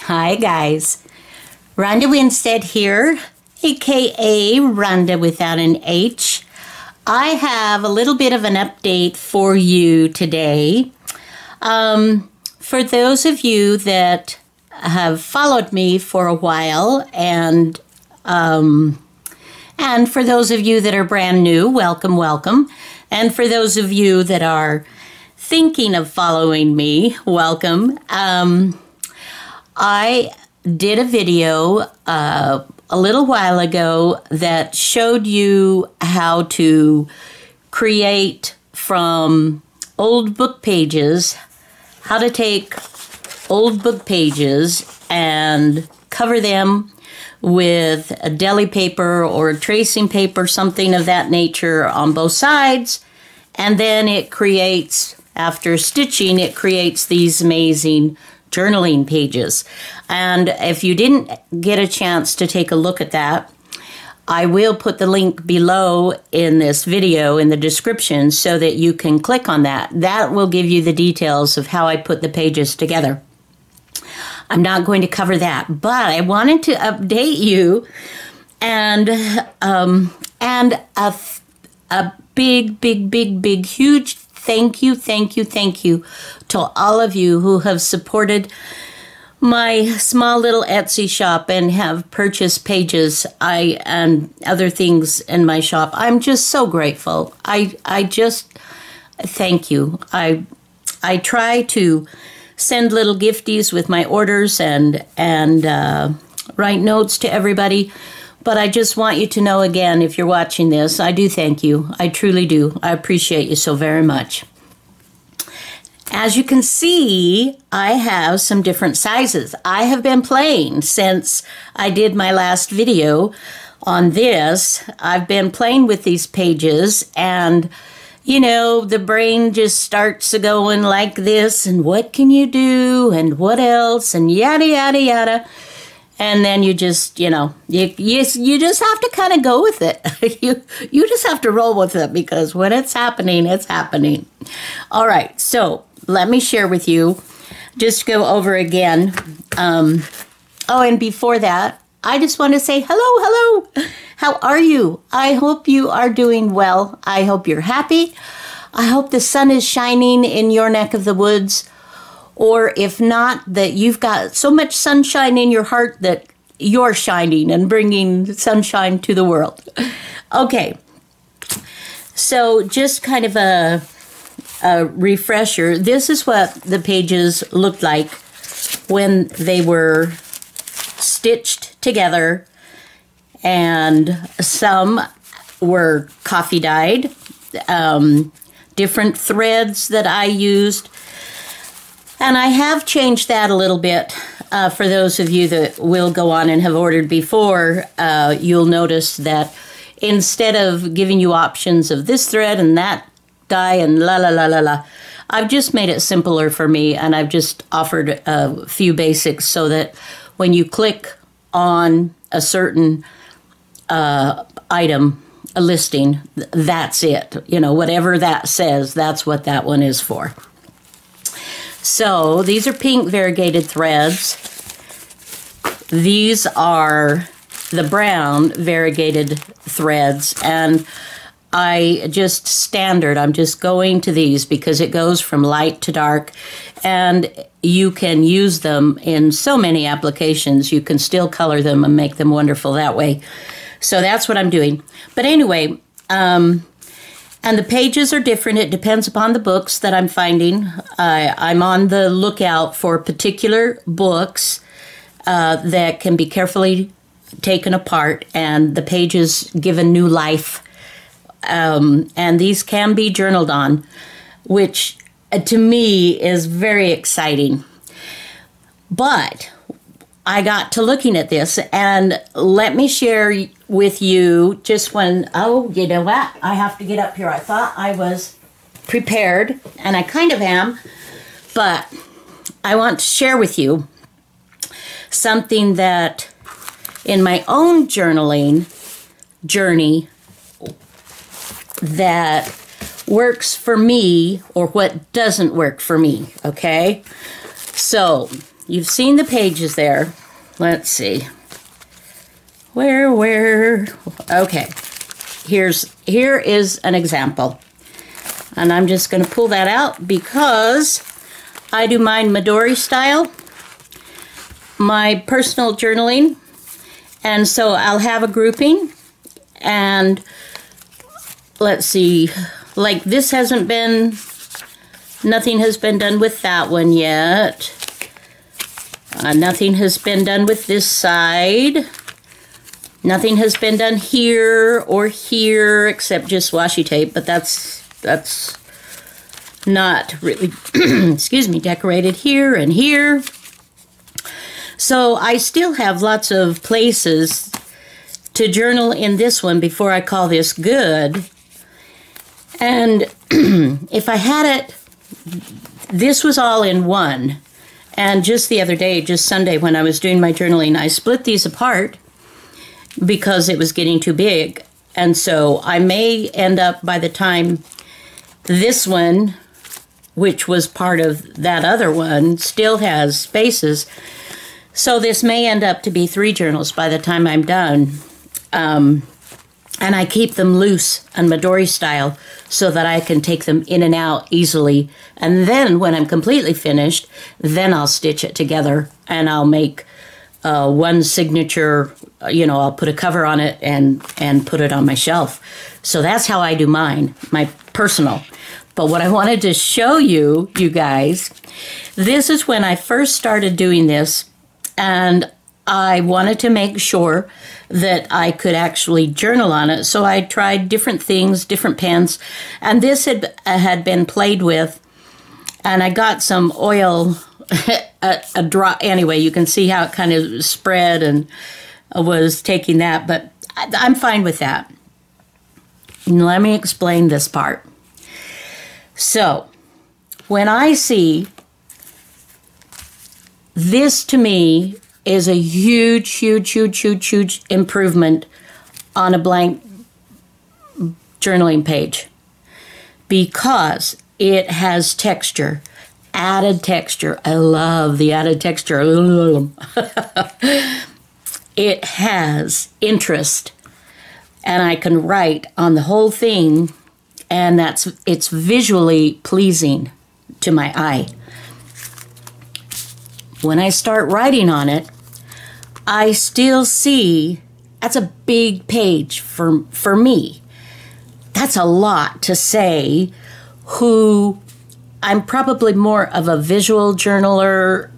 Hi guys, Rhonda Winstead here, aka Rhonda without an H. I have a little bit of an update for you today. For those of you that have followed me for a while, and for those of you that are brand new, welcome, welcome. And for those of you that are thinking of following me, welcome. I did a video a little while ago that showed you how to create from old book pages, how to take old book pages and cover them with a deli paper or a tracing paper, something of that nature on both sides. And then it creates, after stitching, it creates these amazing journaling pages. And if you didn't get a chance to take a look at that, I will put the link below in this video in the description so that you can click on that. That will give you the details of how I put the pages together. I'm not going to cover that, but I wanted to update you and a big, huge thank you to all of you who have supported my small little Etsy shop and have purchased pages and other things in my shop. I'm just so grateful. I just thank you. I try to send little gifties with my orders and write notes to everybody. But I just want you to know again, if you're watching this, I do thank you. I truly do. I appreciate you so very much. As you can see, I have some different sizes. I have been playing since I did my last video on this. I've been playing with these pages, and you know, the brain just starts going like this, and what can you do, and what else, and yada, yada, yada. And then you just, you know, you just have to kind of go with it. You just have to roll with it, because when it's happening, it's happening. All right, so let me share with you, just go over again. Oh, and before that, I just want to say hello. How are you? I hope you are doing well. I hope you're happy. I hope the sun is shining in your neck of the woods. Or if not, that you've got so much sunshine in your heart that you're shining and bringing sunshine to the world. Okay, so just kind of a refresher. This is what the pages looked like when they were stitched together, and some were coffee dyed, different threads that I used. And I have changed that a little bit. For those of you that will go on and have ordered before, you'll notice that instead of giving you options of this thread and that dye and I've just made it simpler for me, and I've just offered a few basics so that when you click on a certain item, a listing, that's it. You know, whatever that says, that's what that one is for. So these are pink variegated threads. These are the brown variegated threads, and I'm just going to these because it goes from light to dark, and you can use them in so many applications. You can still color them and make them wonderful that way. So that's what I'm doing. But anyway, and the pages are different. It depends upon the books that I'm finding. I'm on the lookout for particular books that can be carefully taken apart and the pages given new life. And these can be journaled on, which to me is very exciting. But I got to looking at this, and let me share with you just when, oh, you know what? I have to get up here. I thought I was prepared, and I kind of am, but I want to share with you something that in my own journaling journey that works for me or what doesn't work for me, okay? So you've seen the pages there. Let's see. Where? Okay. Here is an example. And I'm just going to pull that out because I do mine Midori style, my personal journaling. And so I'll have a grouping. And let's see, like this hasn't been, nothing has been done with that one yet. Nothing has been done with this side. Nothing has been done here or here except just washi tape, but that's not really, excuse me, decorated here and here. So I still have lots of places to journal in this one before I call this good. And if I had it, this was all in one. And just the other day, just Sunday when I was doing my journaling, I split these apart because it was getting too big. And so I may end up, by the time this one, which was part of that other one, still has spaces. So this may end up to be 3 journals by the time I'm done. And I keep them loose and Midori style so that I can take them in and out easily. And then when I'm completely finished, then I'll stitch it together and I'll make one signature, you know, I'll put a cover on it and put it on my shelf. So that's how I do mine, my personal. But what I wanted to show you, you guys, this is when I first started doing this, and I wanted to make sure that I could actually journal on it. So I tried different things, different pens, and this had been played with, and I got some oil, a drop. Anyway, you can see how it kind of spread and was taking that, but I'm fine with that. Let me explain this part. So when I see this, to me, is a huge, huge, huge, huge, huge improvement on a blank journaling page because it has texture, added texture. I love the added texture. It has interest, and I can write on the whole thing, and it's visually pleasing to my eye. When I start writing on it, I still see, that's a big page for me. That's a lot to say, who I'm probably more of a visual journaler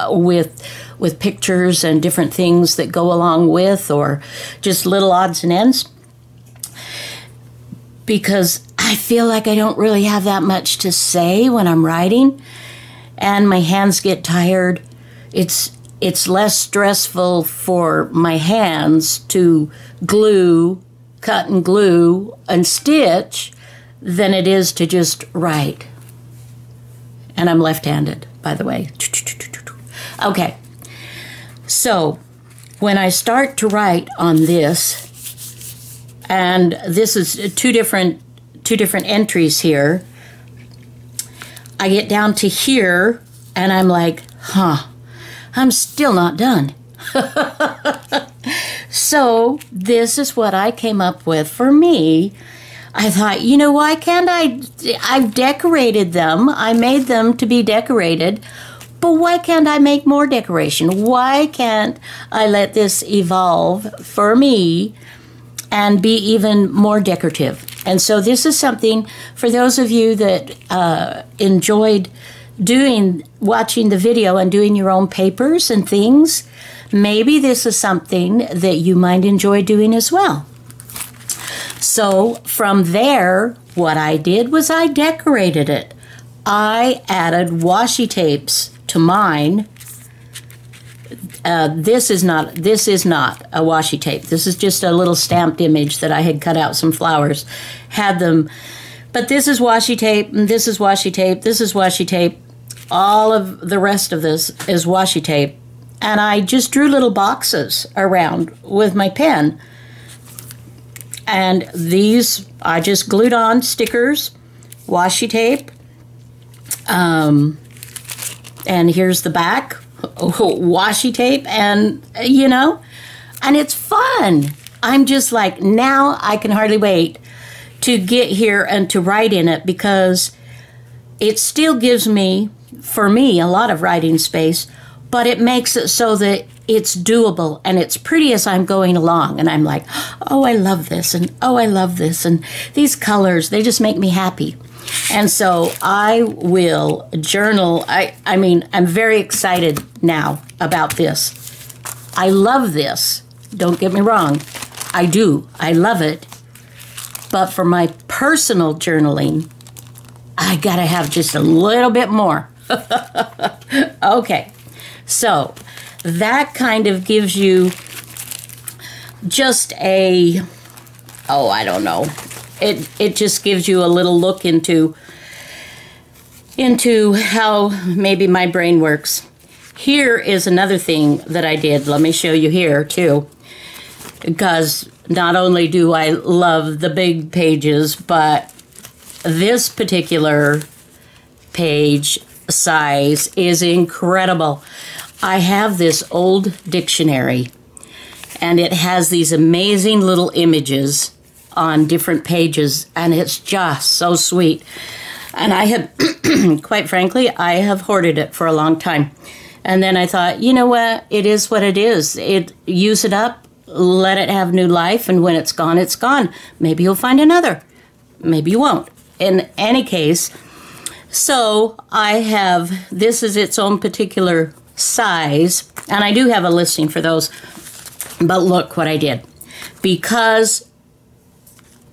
with pictures and different things that go along with, or just little odds and ends. Because I feel like I don't really have that much to say when I'm writing, and my hands get tired. It's less stressful for my hands to glue, cut and glue, and stitch than it is to just write. And I'm left-handed, by the way. Okay, so when I start to write on this, and this is two different entries here, I get down to here, and I'm like, I'm still not done. So this is what I came up with for me. I thought, you know, why can't I've decorated them. I made them to be decorated, but why can't I make more decoration? Why can't I let this evolve for me and be even more decorative? And so this is something for those of you that enjoyed watching the video and doing your own papers and things. Maybe this is something that you might enjoy doing as well. So from there, what I did was I decorated it. I added washi tapes to mine. This is not a washi tape. This is just a little stamped image that I had cut out some flowers, had them. But this is washi tape, and this is washi tape, this is washi tape. All of the rest of this is washi tape. And I just drew little boxes around with my pen. And these, I just glued on stickers, washi tape, And here's the back, washi tape, and you know, and it's fun. I'm just like, now I can hardly wait to get here and to write in it, because it still gives me, for me, a lot of writing space, but it makes it so that it's doable and it's pretty as I'm going along. And I'm like, oh, I love this, and oh, I love this, and these colors, they just make me happy. And so I will journal. I mean, I'm very excited now about this. I love this. Don't get me wrong. I do. I love it. But for my personal journaling, I gotta have just a little bit more. Okay. So that kind of gives you just a, oh, I don't know. It just gives you a little look into how maybe my brain works. Here is another thing that I did. Let me show you here too, because not only do I love the big pages, but this particular page size is incredible. I have this old dictionary, and it has these amazing little images on different pages, and it's just so sweet. And I have, quite frankly, I have hoarded it for a long time. And then I thought, you know what? It is what it is. Use it up, let it have new life, and when it's gone, it's gone. Maybe you'll find another. Maybe you won't. In any case, so I have, this is its own particular size, and I do have a listing for those. But look what I did. Because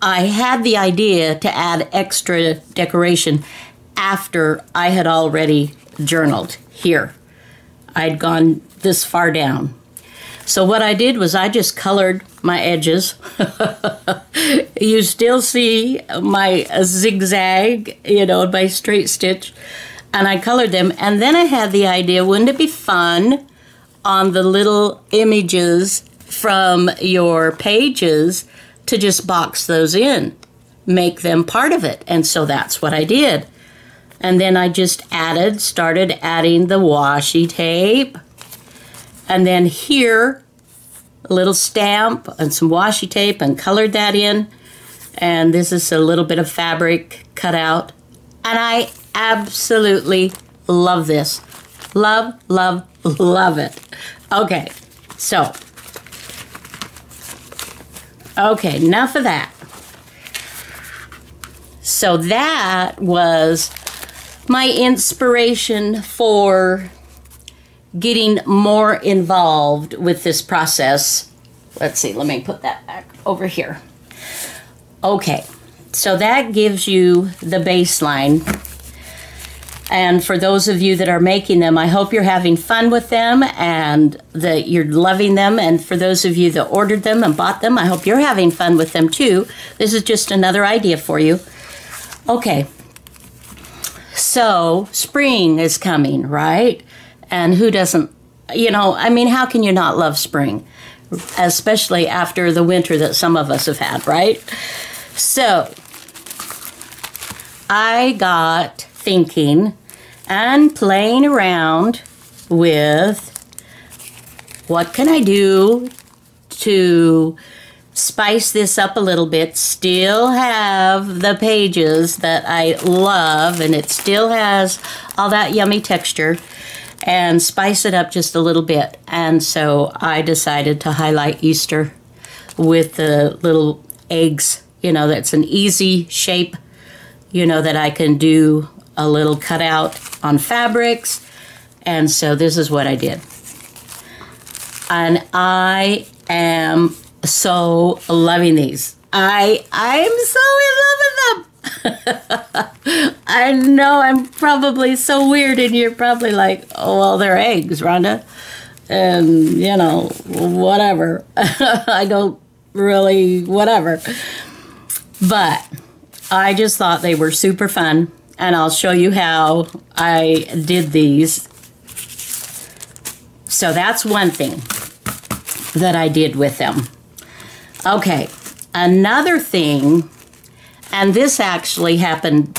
I had the idea to add extra decoration after I had already journaled here. I'd gone this far down. So what I did was I just colored my edges. You still see my zigzag, you know, my straight stitch. And I colored them. And then I had the idea, wouldn't it be fun on the little images from your pages to just box those in, make them part of it. And so that's what I did. And then I just started adding the washi tape. And then here, a little stamp and some washi tape, and colored that in. And this is a little bit of fabric cut out. And I absolutely love this. Love, love, love it. Okay, so. Okay, enough of that. So that was my inspiration for getting more involved with this process. Let's see, let me put that back over here. Okay, so that gives you the baseline. And for those of you that are making them, I hope you're having fun with them and that you're loving them. And for those of you that ordered them and bought them, I hope you're having fun with them too. This is just another idea for you. Okay, so spring is coming, right? And who doesn't, you know, I mean, how can you not love spring? Especially after the winter that some of us have had, right? So I got thinking and playing around with what can I do to spice this up a little bit, still have the pages that I love, and it still has all that yummy texture, and spice it up just a little bit. And so I decided to highlight Easter with the little eggs. You know, that's an easy shape, you know, that I can do a little cutout on fabrics. And so this is what I did. And I am so loving these. I'm so in love with them. I know I'm probably so weird, and you're probably like, oh, well, they're eggs, Rhonda. And, you know, whatever. I don't really, whatever. But I just thought they were super fun, and I'll show you how I did these. So that's one thing that I did with them. Okay, another thing, and this actually happened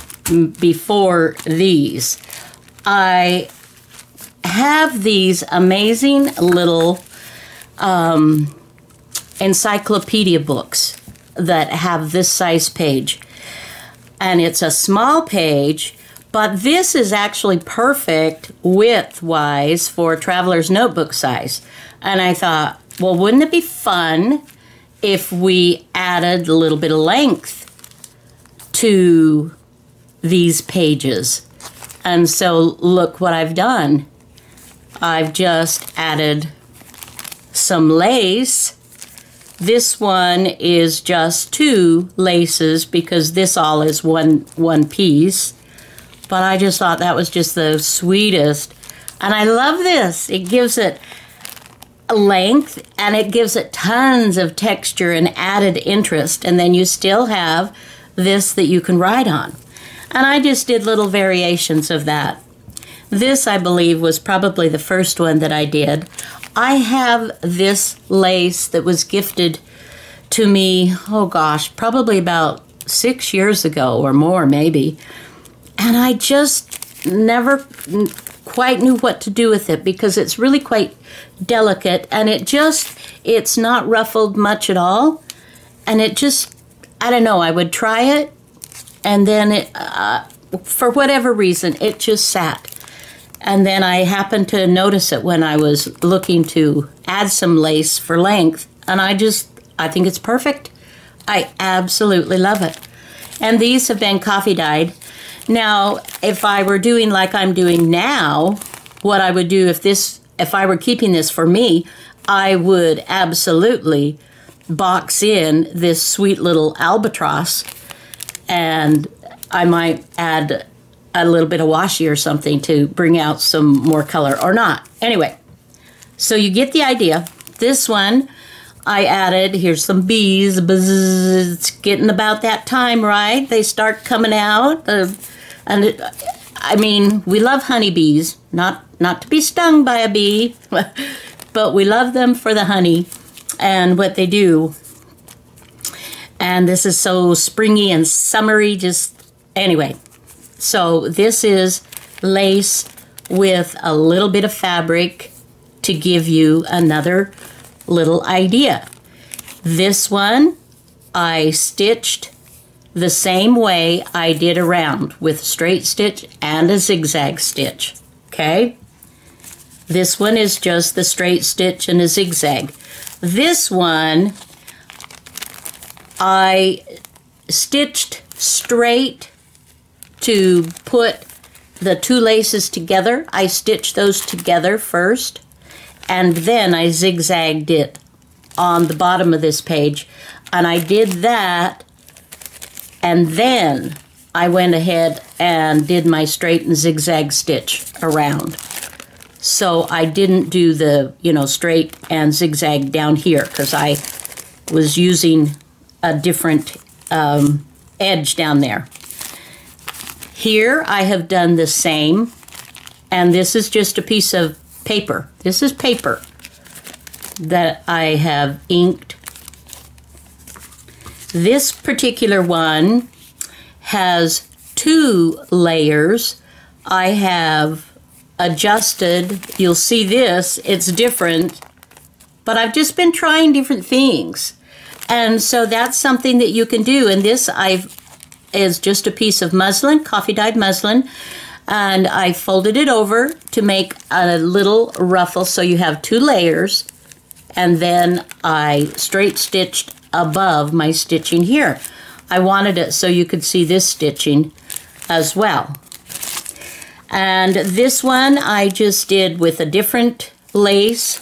before these. I have these amazing little encyclopedia books that have this size page. And it's a small page, but this is actually perfect width-wise for traveler's notebook size. And I thought, well, wouldn't it be fun if we added a little bit of length to these pages? And so look what I've done. I've just added some lace. This one is just 2 laces because this all is one piece. But I just thought that was just the sweetest. And I love this. It gives it a length and it gives it tons of texture and added interest. And then you still have this that you can write on. And I just did little variations of that. This, I believe, was probably the first one that I did. I have this lace that was gifted to me, oh gosh, probably about 6 years ago or more maybe. And I just never quite knew what to do with it because it's really quite delicate and it's not ruffled much at all. And it just, I don't know, I would try it and then it, for whatever reason, it just sat. And then I happened to notice it when I was looking to add some lace for length. And I think it's perfect. I absolutely love it. And these have been coffee dyed. Now, if I were doing like I'm doing now, what I would do if I were keeping this for me, I would absolutely box in this sweet little albatross. And I might add a little bit of washi or something to bring out some more color or not. Anyway, so you get the idea. This one I added, here's some bees. Buzz, it's getting about that time, right? They start coming out. I mean, we love honeybees, not to be stung by a bee, but we love them for the honey and what they do. And this is so springy and summery, just anyway. So this is lace with a little bit of fabric to give you another little idea. This one I stitched the same way I did around with a straight stitch and a zigzag stitch, okay? This one is just the straight stitch and a zigzag. This one I stitched straight to put the 2 laces together. I stitched those together first, and then I zigzagged it on the bottom of this page. And I did that, and then I went ahead and did my straight and zigzag stitch around. So I didn't do the, straight and zigzag down here because I was using a different edge down there. Here I have done the same, and this is just a piece of paper. This is paper that I have inked. This particular one has 2 layers. I have adjusted, you'll see this, it's different, but I've just been trying different things. And so that's something that you can do. And this is just a piece of muslin, coffee dyed muslin, and I folded it over to make a little ruffle so you have 2 layers, and then I straight stitched above my stitching here. I wanted it so you could see this stitching as well. And this one I just did with a different lace.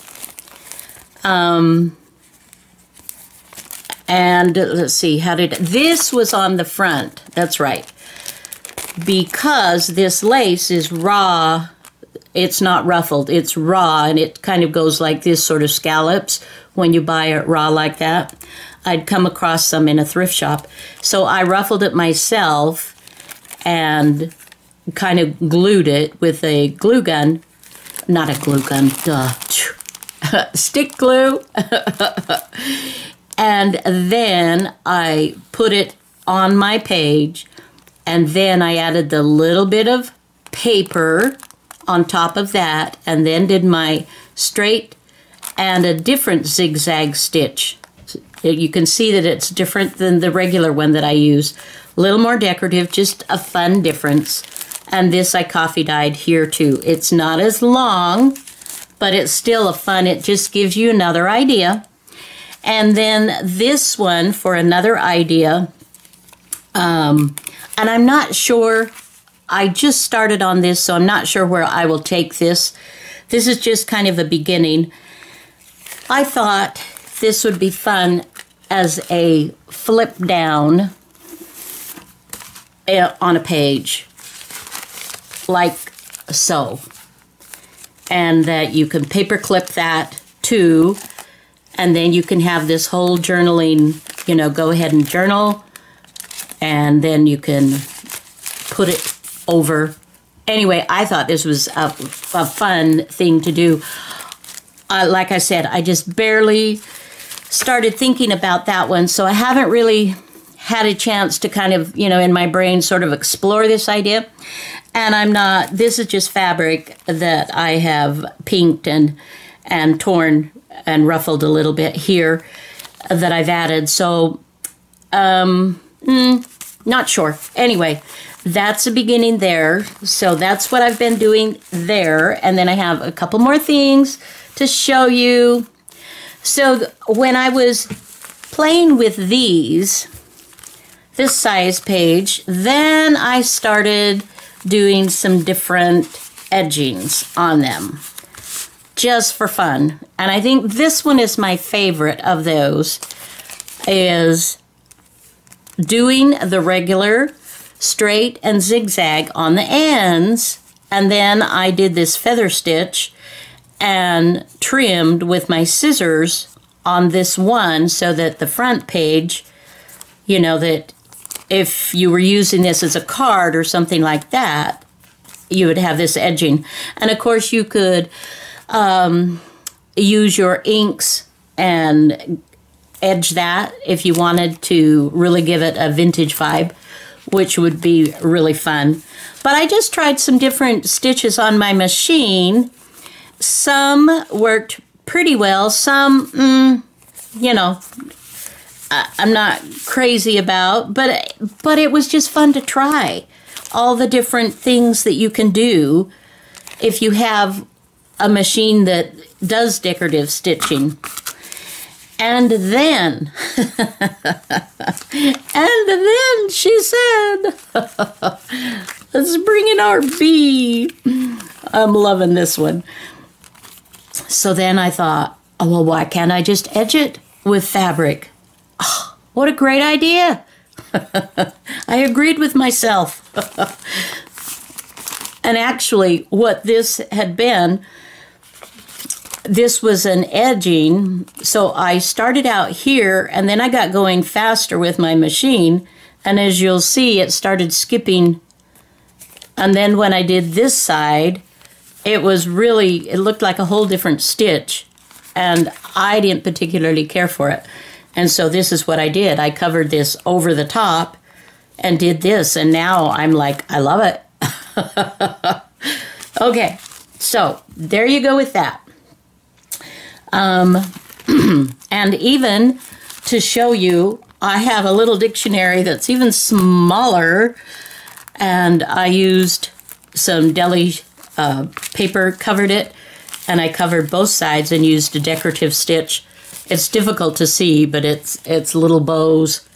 And let's see, this was on the front, that's right. Because this lace is raw, it's not ruffled, it's raw, and it kind of goes like this, sort of scallops when you buy it raw like that. I'd come across some in a thrift shop. So I ruffled it myself and kind of glued it with a glue gun. Not a glue gun, duh. Stick glue. And then I put it on my page, and then I added the little bit of paper on top of that, and then did my straight and a different zigzag stitch. You can see that it's different than the regular one that I use. A little more decorative, just a fun difference. And this I coffee dyed here too. It's not as long, but it's still a fun, it just gives you another idea. And then this one for another idea. And I'm not sure, I just started on this, so I'm not sure where I will take this. This is just kind of a beginning. I thought this would be fun as a flip down on a page, like so. And that you can paper clip that too, and then you can have this whole journaling, you know, go ahead and journal, and then you can put it over. Anyway, I thought this was a fun thing to do. Like I said, I just barely started thinking about that one, so I haven't really had a chance to kind of, you know, in my brain sort of explore this idea. And I'm not, this is just fabric that I have pinked and torn and ruffled a little bit here that I've added. So, not sure. Anyway, that's the beginning there. So that's what I've been doing there. And then I have a couple more things to show you. So when I was playing with these, this size page, then I started doing some different edgings on them just for fun. And I think this one is my favorite of those, is doing the regular straight and zigzag on the ends, and then I did this feather stitch and trimmed with my scissors on this one so that the front page, you know, that if you were using this as a card or something like that, you would have this edging. And of course you could use your inks and edge that if you wanted to really give it a vintage vibe, which would be really fun. But I just tried some different stitches on my machine. Some worked pretty well, some, you know, I'm not crazy about, but it was just fun to try all the different things that you can do if you have a machine that does decorative stitching. And then, she said, let's bring in our bee. I'm loving this one. So then I thought, oh, well, why can't I just edge it with fabric? Oh, what a great idea. I agreed with myself. And actually, what this had been, this was an edging. So I started out here, and then I got going faster with my machine. And as you'll see, it started skipping. And then when I did this side, it looked like a whole different stitch. And I didn't particularly care for it. And so this is what I did. I covered this over the top and did this. And now I'm like, I love it. Okay, so there you go with that. And even to show you, I have a little dictionary that's even smaller. And I used some deli paper, covered it. And I covered both sides and used a decorative stitch. It's difficult to see, but it's little bows.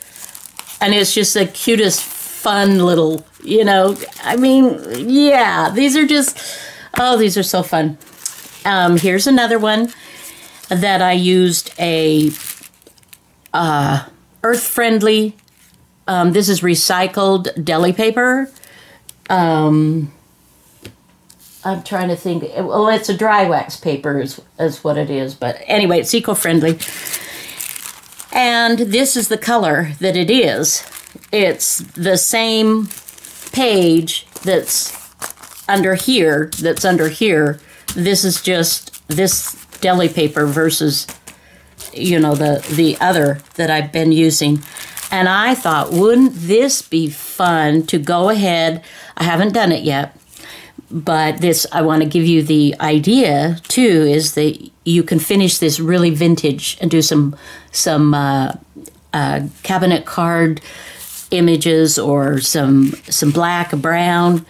And it's just the cutest, fun little, you know, I mean, yeah, these are just, oh, these are so fun. Here's another one that I used a earth-friendly, this is recycled deli paper. I'm trying to think. Well, it's a dry wax paper is what it is. But anyway, it's eco-friendly. And this is the color that it is. It's the same page that's under here. This is just this deli paper versus, you know, the other that I've been using. And I thought, wouldn't this be fun to go ahead? I haven't done it yet. But this, I want to give you the idea too, is that you can finish this really vintage and do some cabinet card images or some black, brown.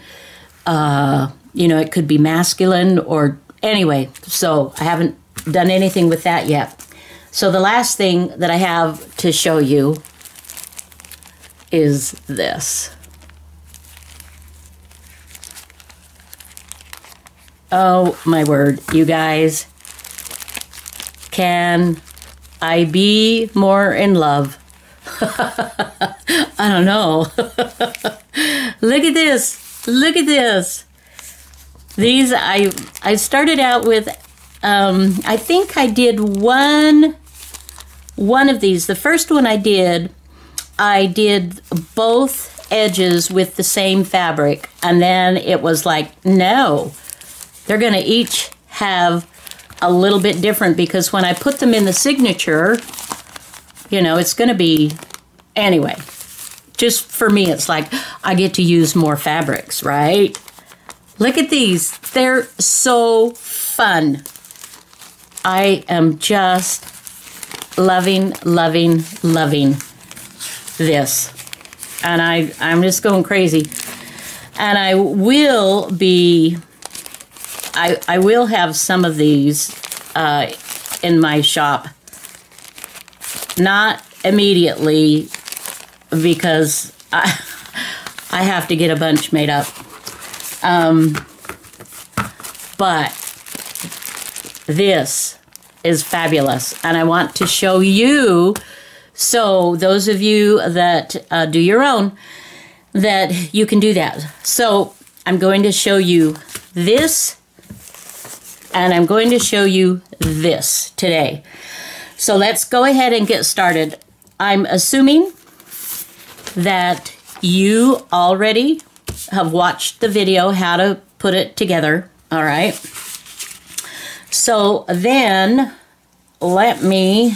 It could be masculine or anyway. So I haven't done anything with that yet. So the last thing that I have to show you is this. Oh my word, you guys. Can I be more in love? I don't know. Look at this. Look at this. These, I started out with, I think I did one of these. The first one I did both edges with the same fabric. And then it was like, no. They're going to each have a little bit different because when I put them in the signature, it's going to be, anyway, just for me, it's like I get to use more fabrics, right? Look at these. They're so fun. I am just loving, loving, loving this. And I'm just going crazy. And I will be... I will have some of these in my shop. Not immediately because I have to get a bunch made up. But this is fabulous. And I want to show you, so those of you that do your own, that you can do that. So I'm going to show you this. And I'm going to show you this today. So let's go ahead and get started. I'm assuming that you already have watched the video how to put it together. All right. So then let me,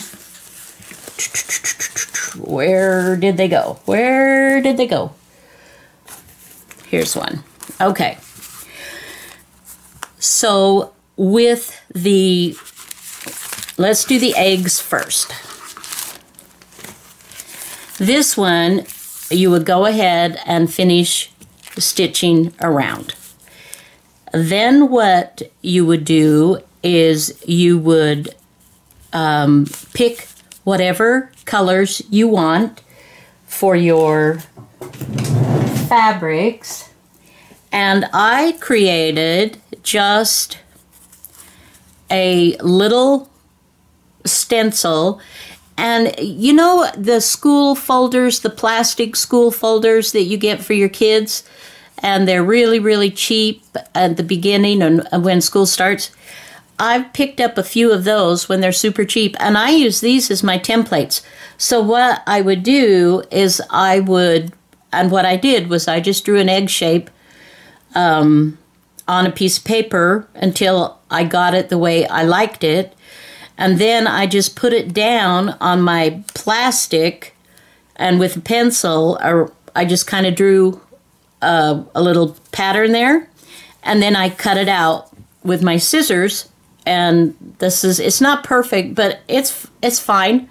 where did they go? Where did they go? Here's one. Okay. So with the, let's do the eggs first. This one, you would go ahead and finish stitching around. Then what you would do is you would pick whatever colors you want for your fabrics. And I created just a little stencil, and the school folders, the plastic school folders that you get for your kids, and they're really, really cheap at the beginning and when school starts. I've picked up a few of those when they're super cheap, and I use these as my templates. So what I would do is and what I did was I just drew an egg shape on a piece of paper until I got it the way I liked it. And then I just put it down on my plastic, and with a pencil, I just kind of drew a little pattern there. And then I cut it out with my scissors. And it's not perfect, but it's fine.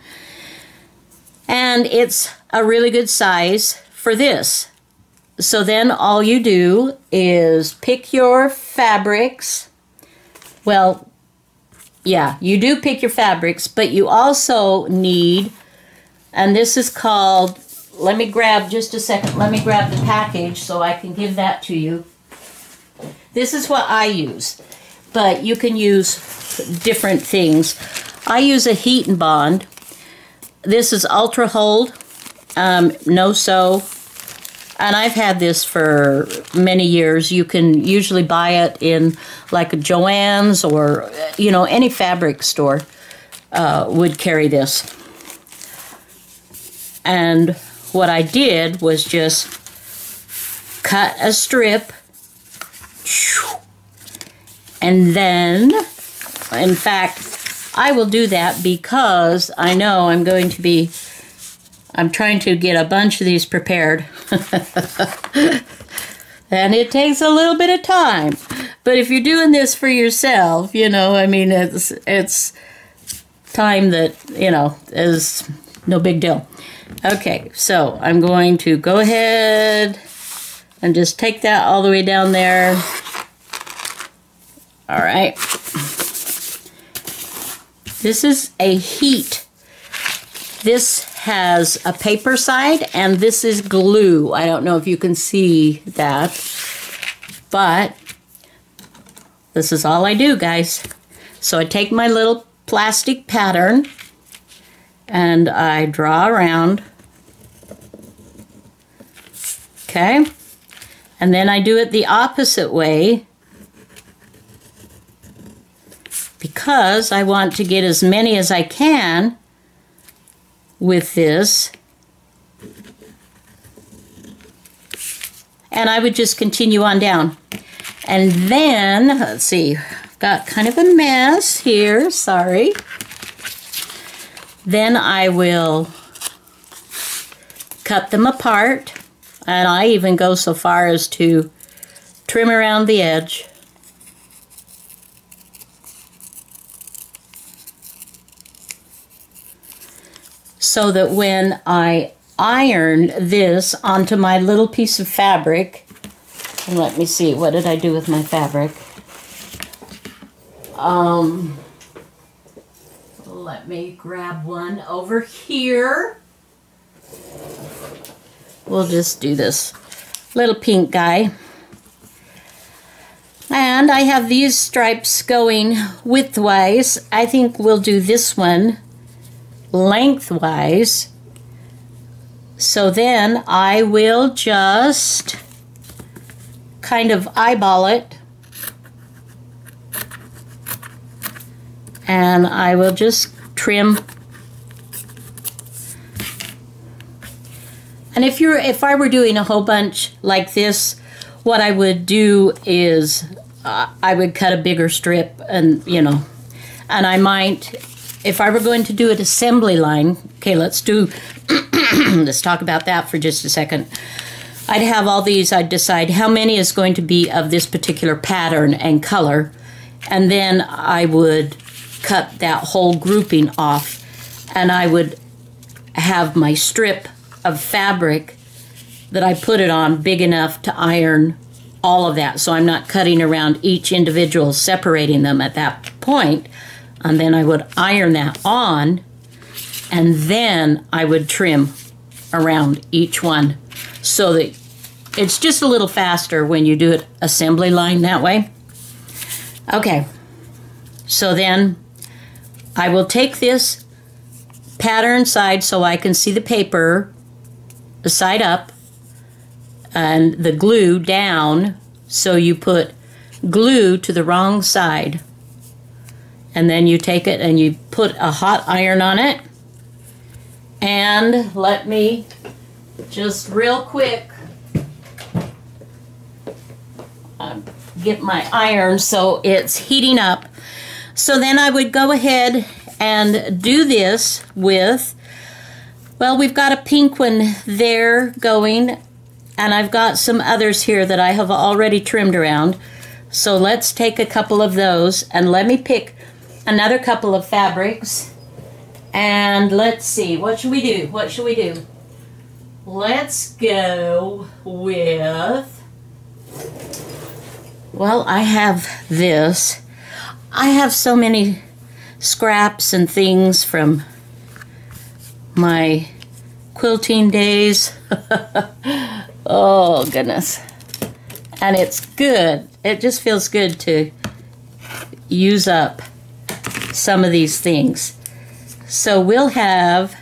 And it's a really good size for this. So then all you do is pick your fabrics. Well, yeah, you do pick your fabrics, but you also need, and this is called, let me grab just a second, let me grab the package so I can give that to you. This is what I use, but you can use different things. I use a heat and bond. This is Ultra Hold, no sew. And I've had this for many years. You can usually buy it in like a Joann's or, any fabric store would carry this. And what I did was just cut a strip. And then, in fact, I will do that because I know I'm trying to get a bunch of these prepared. And it takes a little bit of time. But if you're doing this for yourself, you know, I mean, it's time that, you know, is no big deal. Okay, so I'm going to go ahead and just take that all the way down there. All right. This is a heat. This has a paper side, and this is glue. I don't know if you can see that, but this is all I do, guys. So I take my little plastic pattern, and I draw around. Okay? And then I do it the opposite way, because I want to get as many as I can with this. And I would just continue on down. And then, let's see, I've got kind of a mess here, sorry. Then I will cut them apart, and I even go so far as to trim around the edge. So that when I iron this onto my little piece of fabric, and let me see, what did I do with my fabric? Let me grab one over here. We'll just do this little pink guy. And I have these stripes going widthwise. I think we'll do this one lengthwise. So then I will just kind of eyeball it, and I will just trim. And if I were doing a whole bunch like this, what I would do is I would cut a bigger strip, and you know, and I might, if I were going to do an assembly line, okay, let's talk about that for just a second. I'd have all these, I'd decide how many is going to be of this particular pattern and color, and then I would cut that whole grouping off, and I would have my strip of fabric that I put it on big enough to iron all of that. So I'm not cutting around each individual, separating them at that point. And then I would iron that on, and then I would trim around each one so that it's just a little faster when you do it assembly line that way. Okay, so then I will take this pattern side so I can see the paper, the side up, and the glue down, so you put glue to the wrong side. And then you take it and you put a hot iron on it. And let me just real quick get my iron so it's heating up. So then I would go ahead and do this with, well, we've got a pink one there going, and I've got some others here that I have already trimmed around. So let's take a couple of those, and let me pick another couple of fabrics, and let's see, what should we do? What should we do? Let's go with, well, I have this. I have so many scraps and things from my quilting days. Oh, goodness. And it's good. It just feels good to use up some of these things. So we'll have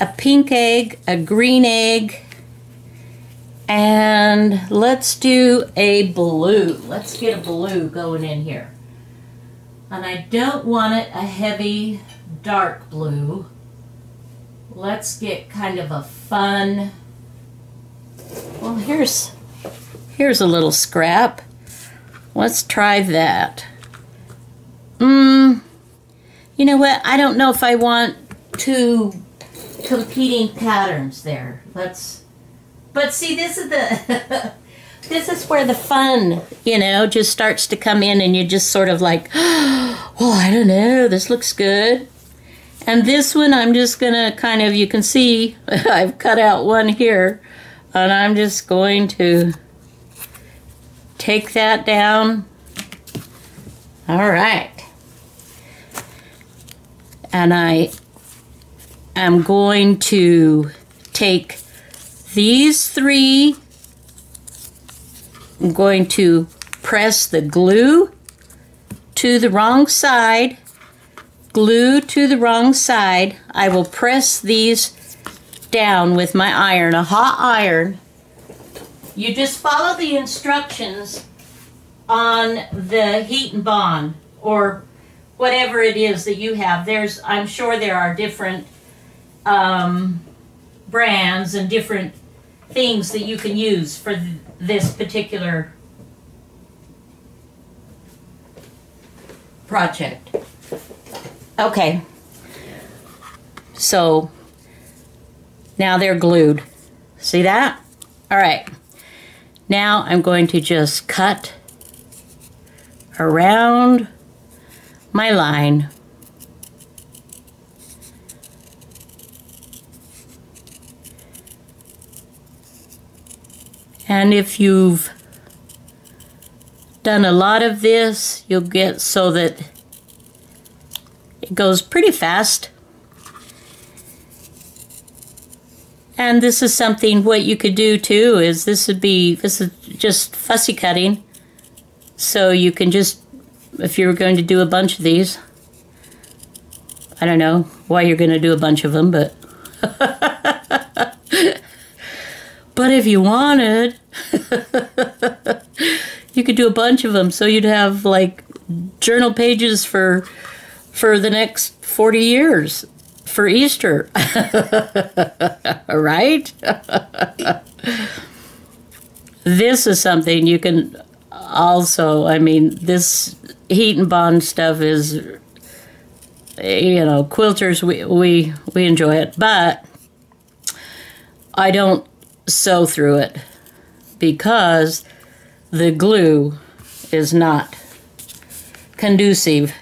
a pink egg, a green egg, and let's do a blue. Let's get a blue going in here. And I don't want it a heavy, dark blue. Let's get kind of a fun, well, here's a little scrap. Let's try that. You know what? I don't know if I want two competing patterns there. But see, this is the this is where the fun, you know, just starts to come in, and you just sort of like, well, I don't know, this looks good. And this one, I'm just gonna kind of, you can see, I've cut out one here, and I'm just going to take that down. All right. And I am going to take these three. I'm going to press the glue to the wrong side. Glue to the wrong side. I will press these down with my iron, a hot iron. You just follow the instructions on the heat and bond, or whatever it is that you have. I'm sure there are different brands and different things that you can use for this particular project. Okay, so now they're glued. See that? All right, now I'm going to just cut around my line. And if you've done a lot of this, you'll get so that it goes pretty fast. And this is something, what you could do too, is this is just fussy cutting. So you can just, if you're going to do a bunch of these, I don't know why you're going to do a bunch of them, but but if you wanted, you could do a bunch of them, so you'd have like journal pages for the next 40 years for Easter. Right? This is something you can also, I mean, this heat and bond stuff is, you know, quilters, we enjoy it, but I don't sew through it because the glue is not conducive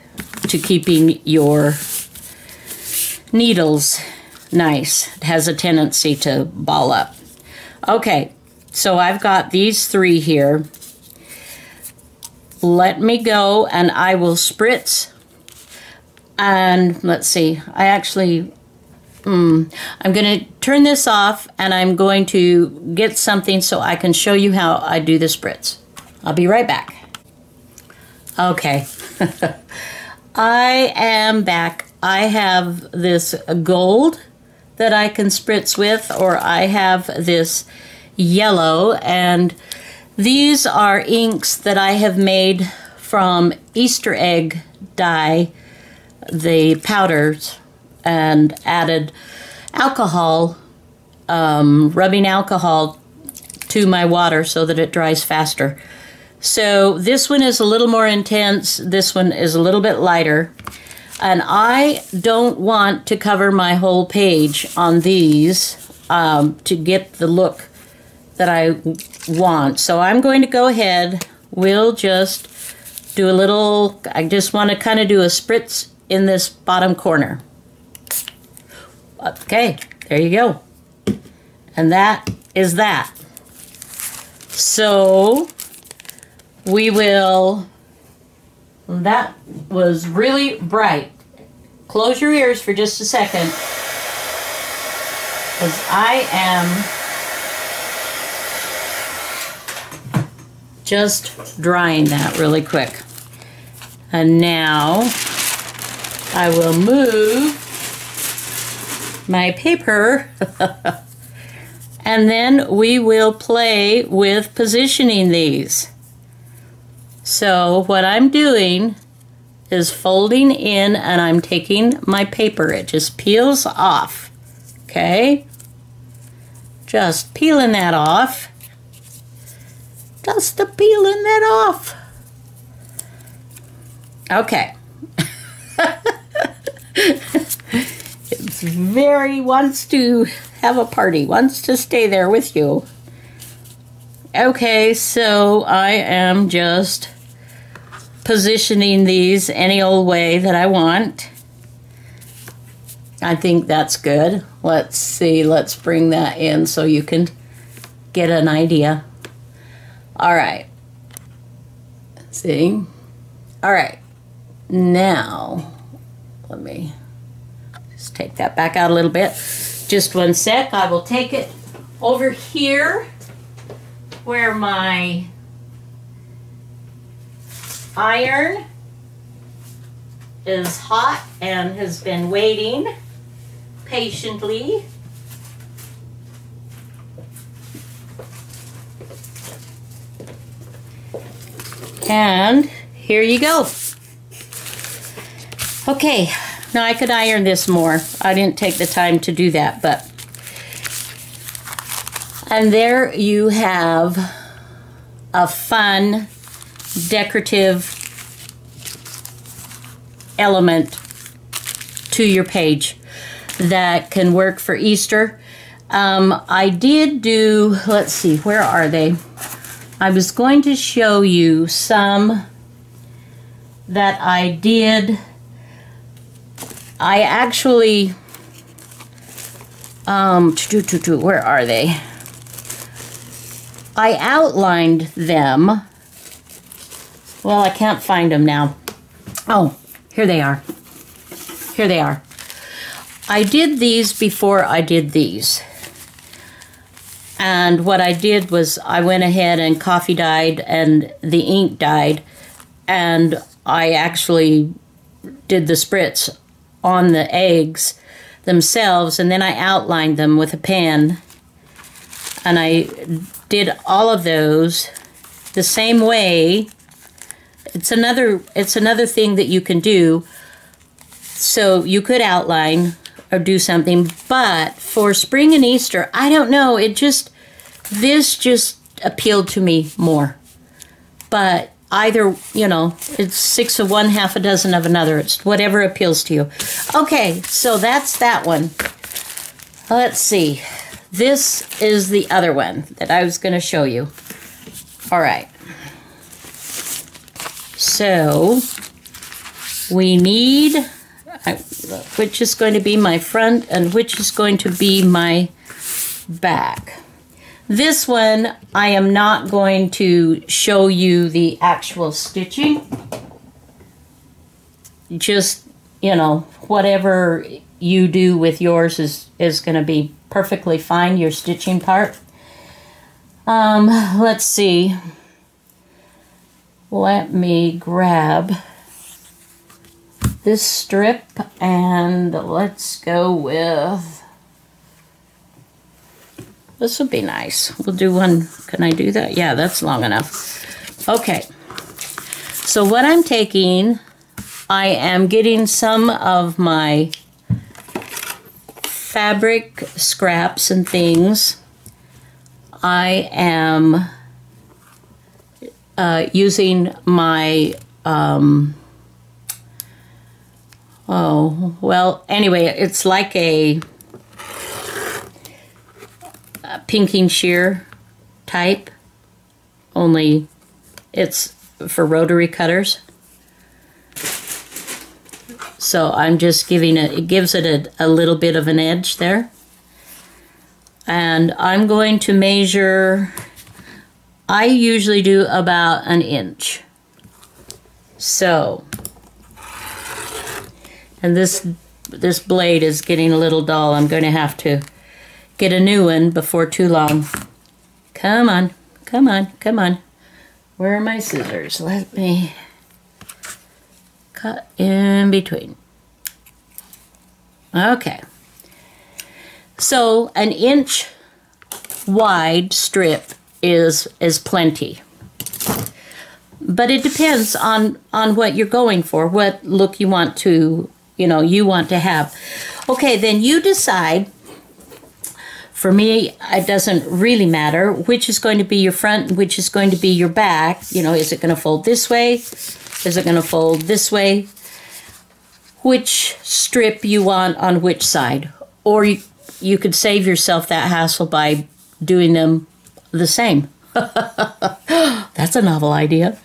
to keeping your needles nice. It has a tendency to ball up. Okay, so I've got these three here. Let me go and I will spritz. And let's see, I actually, I'm going to turn this off and I'm going to get something so I can show you how I do the spritz. I'll be right back. Okay, I am back. I have this gold that I can spritz with, or I have this yellow, and these are inks that I have made from Easter egg dye, the powders, and added alcohol, rubbing alcohol to my water so that it dries faster. So this one is a little more intense, this one is a little bit lighter, and I don't want to cover my whole page on these to get the look that I want. So I'm going to go ahead, we'll just do a little, I just want to kind of do a spritz in this bottom corner. Okay, there you go. And that is that. So we will, that was really bright. Close your ears for just a second, because I am just drying that really quick. And now I will move my paper and then we will play with positioning these. So what I'm doing is folding in and I'm taking my paper. It just peels off. Okay? Just peeling that off. Just peeling that off. Okay. It's very wants to have a party, wants to stay there with you. Okay, so I am just positioning these any old way that I want. I think that's good. Let's see, let's bring that in so you can get an idea. All right. See? All right. Now, let me just take that back out a little bit. Just one sec. I will take it over here where my iron is hot and has been waiting patiently. And here you go. Okay, now I could iron this more. I didn't take the time to do that, but. And there you have a fun, decorative element to your page that can work for Easter. I did do, let's see, where are they? I was going to show you some that I did. I actually, where are they? I outlined them. Well, I can't find them now. Oh, here they are. Here they are. I did these before I did these. And what I did was I went ahead and coffee dyed and the ink dyed, and I actually did the spritz on the eggs themselves, and then I outlined them with a pen. And I did all of those the same way. It's another thing that you can do. So you could outline or do something, but for spring and Easter, I don't know, this just appealed to me more. But either, you know, it's 6 of one, half a dozen of another. It's whatever appeals to you. Okay, so that's that one. Let's see. This is the other one that I was going to show you. All right. So we need, which is going to be my front and which is going to be my back. This one, I am not going to show you the actual stitching. Just, you know, whatever you do with yours is going to be perfectly fine, your stitching part. Let's see. Let me grab this strip and let's go with, this would be nice. We'll do one. Can I do that? Yeah, that's long enough. Okay. So what I'm taking, I am getting some of my fabric scraps and things. I am using my, oh, well, anyway, it's like a pinking shear type, only it's for rotary cutters. So I'm just giving it gives it a little bit of an edge there. And I'm going to measure, I usually do about 1 inch. So, and this blade is getting a little dull. I'm going to have to get a new one before too long. Come on, come on, come on. Where are my scissors? Let me cut in between. Okay. So 1 inch wide strip is plenty. But it depends on what you're going for, what look you want to, you want to have. Okay, then you decide. For me, it doesn't really matter which is going to be your front and which is going to be your back. Is it going to fold this way? Is it going to fold this way? Which strip you want on which side. Or you could save yourself that hassle by doing them the same. That's a novel idea.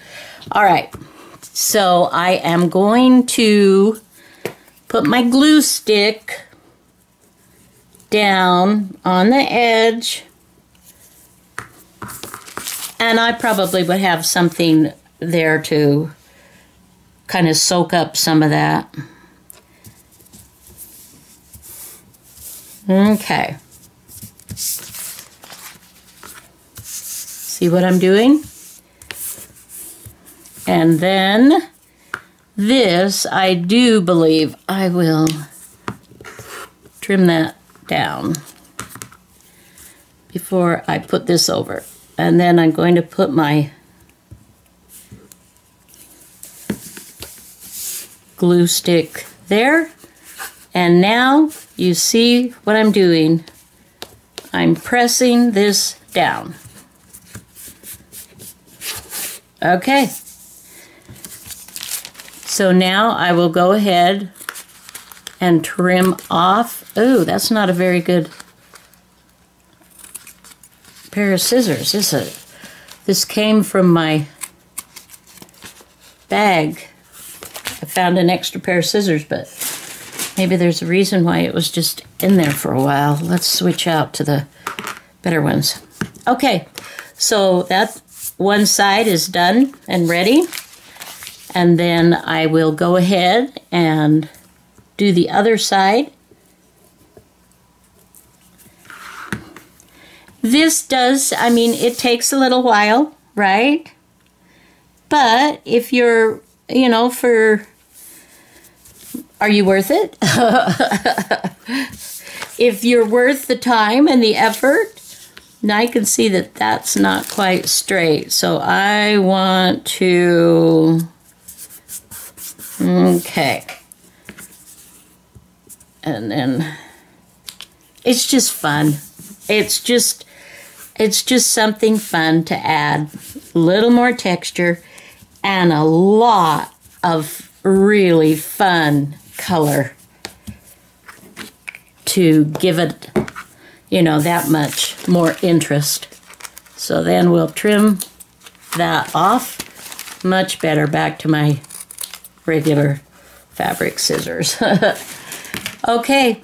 All right. So I am going to put my glue stick down on the edge. And I probably would have something there to kind of soak up some of that. Okay. See what I'm doing? And then this, I do believe I will trim that down before I put this over. And then I'm going to put my glue stick there. And now you see what I'm doing. I'm pressing this down. Okay. So now I will go ahead and trim off. Oh, that's not a very good pair of scissors, is it? This came from my bag. I found an extra pair of scissors, but maybe there's a reason why it was just in there for a while. Let's switch out to the better ones. Okay, so that one side is done and ready. And then I will go ahead and do the other side. This does, I mean, it takes a little while, right? But if you're, you know, are you worth it? If you're worth the time and the effort, now I can see that that's not quite straight. So I want to, okay. And then it's just fun. It's just something fun to add. A little more texture and a lot of really fun color to give it, you know, that much more interest. So then we'll trim that off. Much better. Back to my regular fabric scissors. Okay.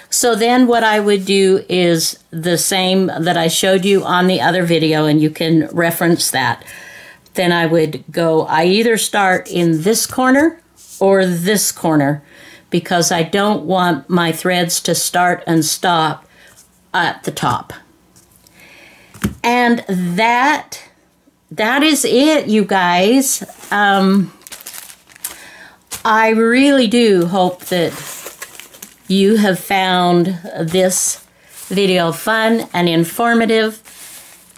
So then what I would do is the same that I showed you on the other video, and you can reference that. Then I would go, I either start in this corner or this corner, because I don't want my threads to start and stop at the top. And that is it, you guys. I really do hope that you have found this video fun and informative,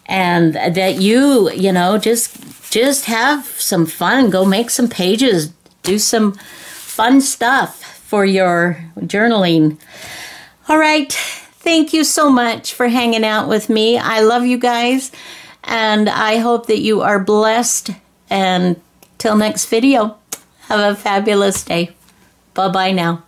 and that you know, just have some fun. Go make some pages, do some fun stuff for your journaling. All right, thank you so much for hanging out with me. I love you guys, and I hope that you are blessed. And till next video, have a fabulous day. Bye-bye now.